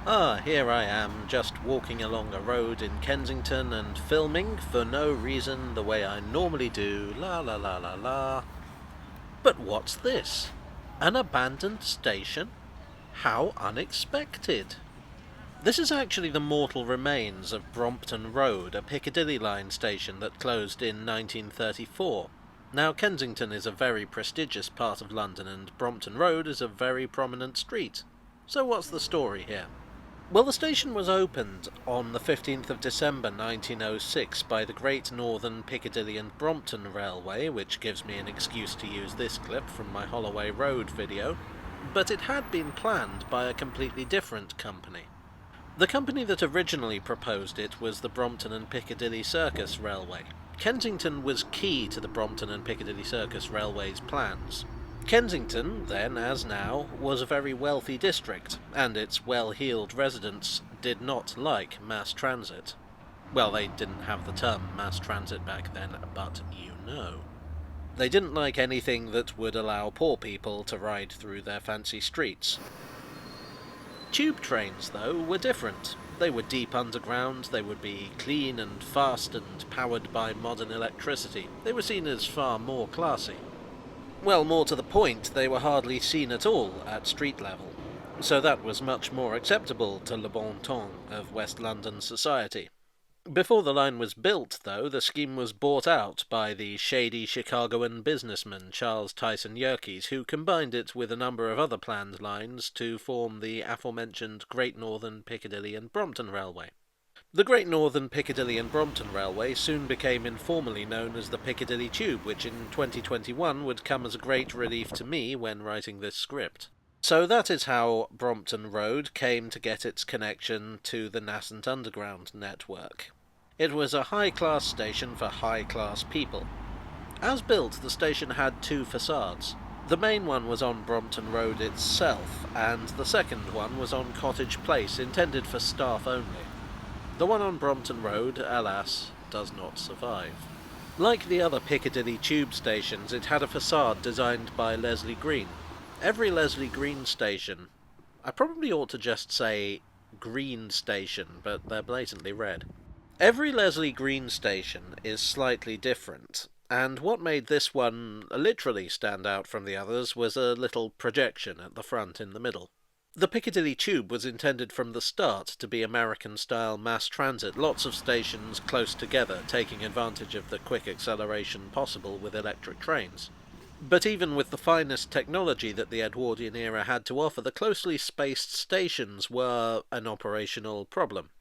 Here I am, just walking along a road in Kensington and filming for no reason the way I normally do, la la la la la. But what's this? An abandoned station? How unexpected! This is actually the mortal remains of Brompton Road, a Piccadilly line station that closed in 1934. Now, Kensington is a very prestigious part of London, and Brompton Road is a very prominent street. So what's the story here? Well, the station was opened on the 15th of December 1906 by the Great Northern Piccadilly and Brompton Railway, which gives me an excuse to use this clip from my Holloway Road video, but it had been planned by a completely different company. The company that originally proposed it was the Brompton and Piccadilly Circus Railway. Kensington was key to the Brompton and Piccadilly Circus Railway's plans. Kensington, then as now, was a very wealthy district, and its well-heeled residents did not like mass transit. Well, they didn't have the term mass transit back then, but you know. They didn't like anything that would allow poor people to ride through their fancy streets. Tube trains, though, were different. They were deep underground, they would be clean and fast and powered by modern electricity. They were seen as far more classy. Well, more to the point, they were hardly seen at all at street level, so that was much more acceptable to le bon ton of West London society. Before the line was built, though, the scheme was bought out by the shady Chicagoan businessman Charles Tyson Yerkes, who combined it with a number of other planned lines to form the aforementioned Great Northern Piccadilly and Brompton Railway. The Great Northern Piccadilly and Brompton Railway soon became informally known as the Piccadilly Tube, which in 2021 would come as a great relief to me when writing this script. So that is how Brompton Road came to get its connection to the nascent underground network. It was a high-class station for high-class people. As built, the station had two facades. The main one was on Brompton Road itself, and the second one was on Cottage Place, intended for staff only. The one on Brompton Road, alas, does not survive. Like the other Piccadilly tube stations, it had a facade designed by Leslie Green. Every Leslie Green station... I probably ought to just say Green Station, but they're blatantly red. Every Leslie Green station is slightly different, and what made this one literally stand out from the others was a little projection at the front in the middle. The Piccadilly Tube was intended from the start to be American-style mass transit, lots of stations close together, taking advantage of the quick acceleration possible with electric trains. But even with the finest technology that the Edwardian era had to offer, the closely spaced stations were an operational problem.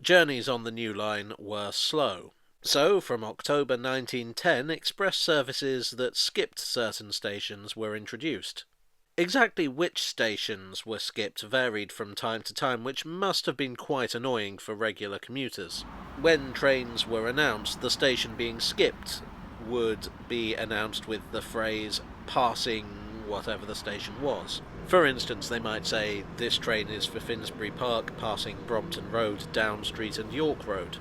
Journeys on the new line were slow. So, from October 1910, express services that skipped certain stations were introduced. Exactly which stations were skipped varied from time to time, which must have been quite annoying for regular commuters. When trains were announced, the station being skipped would be announced with the phrase, passing whatever the station was. For instance, they might say, this train is for Finsbury Park, passing Brompton Road, Down Street and York Road.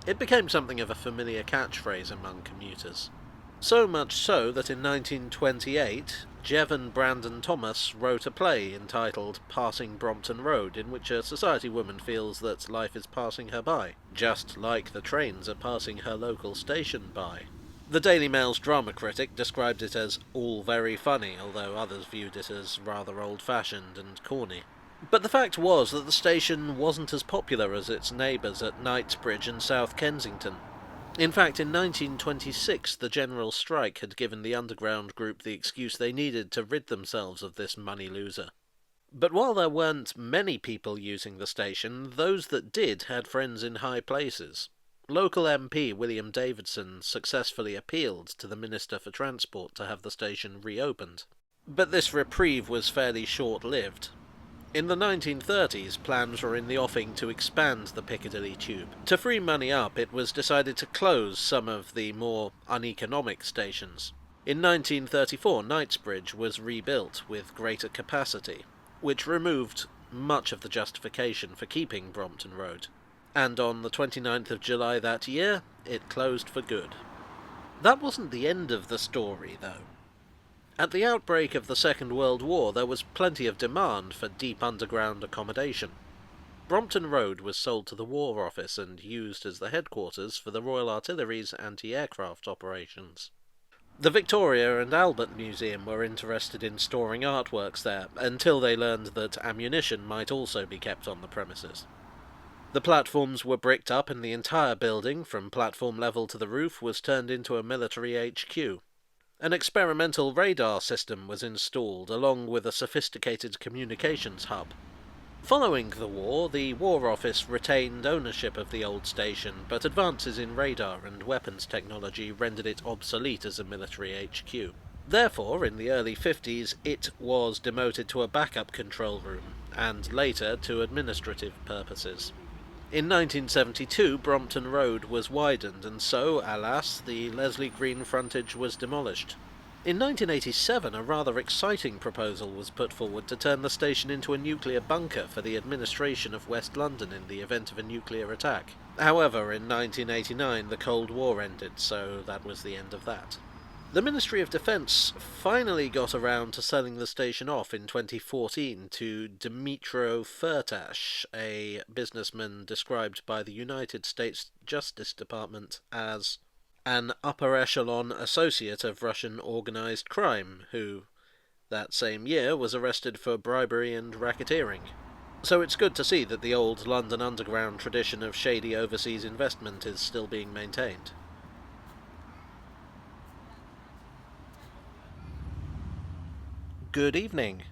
It became something of a familiar catchphrase among commuters. So much so that in 1928, Jevon Brandon Thomas wrote a play entitled Passing Brompton Road, in which a society woman feels that life is passing her by, just like the trains are passing her local station by. The Daily Mail's drama critic described it as all very funny, although others viewed it as rather old-fashioned and corny. But the fact was that the station wasn't as popular as its neighbours at Knightsbridge and South Kensington. In fact, in 1926, the general strike had given the underground group the excuse they needed to rid themselves of this money loser. But while there weren't many people using the station, those that did had friends in high places. Local MP William Davidson successfully appealed to the Minister for Transport to have the station reopened. But this reprieve was fairly short-lived. In the 1930s, plans were in the offing to expand the Piccadilly Tube. To free money up, it was decided to close some of the more uneconomic stations. In 1934, Knightsbridge was rebuilt with greater capacity, which removed much of the justification for keeping Brompton Road. And on the 29th of July that year, it closed for good. That wasn't the end of the story, though. At the outbreak of the Second World War, there was plenty of demand for deep underground accommodation. Brompton Road was sold to the War Office and used as the headquarters for the Royal Artillery's anti-aircraft operations. The Victoria and Albert Museum were interested in storing artworks there, until they learned that ammunition might also be kept on the premises. The platforms were bricked up and the entire building, from platform level to the roof, was turned into a military HQ. An experimental radar system was installed, along with a sophisticated communications hub. Following the war, the War Office retained ownership of the old station, but advances in radar and weapons technology rendered it obsolete as a military HQ. Therefore, in the early 50s, it was demoted to a backup control room, and later to administrative purposes. In 1972, Brompton Road was widened, and so, alas, the Leslie Green frontage was demolished. In 1987, a rather exciting proposal was put forward to turn the station into a nuclear bunker for the administration of West London in the event of a nuclear attack. However, in 1989 the Cold War ended, so that was the end of that. The Ministry of Defence finally got around to selling the station off in 2014 to Dmytro Firtash, a businessman described by the United States Justice Department as an upper-echelon associate of Russian organised crime, who, that same year, was arrested for bribery and racketeering. So it's good to see that the old London Underground tradition of shady overseas investment is still being maintained. Good evening.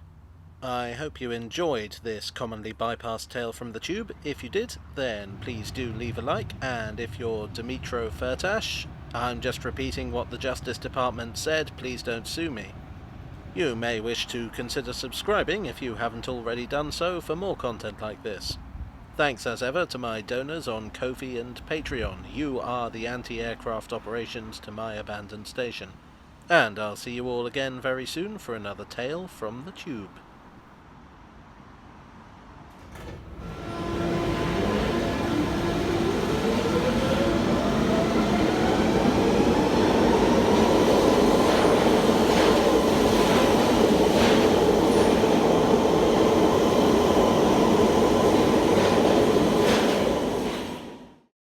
I hope you enjoyed this commonly bypassed tale from the tube. If you did, then please do leave a like, and if you're Dmytro Firtash, I'm just repeating what the Justice Department said, please don't sue me. You may wish to consider subscribing if you haven't already done so for more content like this. Thanks as ever to my donors on Ko-fi and Patreon. You are the anti-aircraft operations to my abandoned station. And I'll see you all again very soon for another tale from the tube.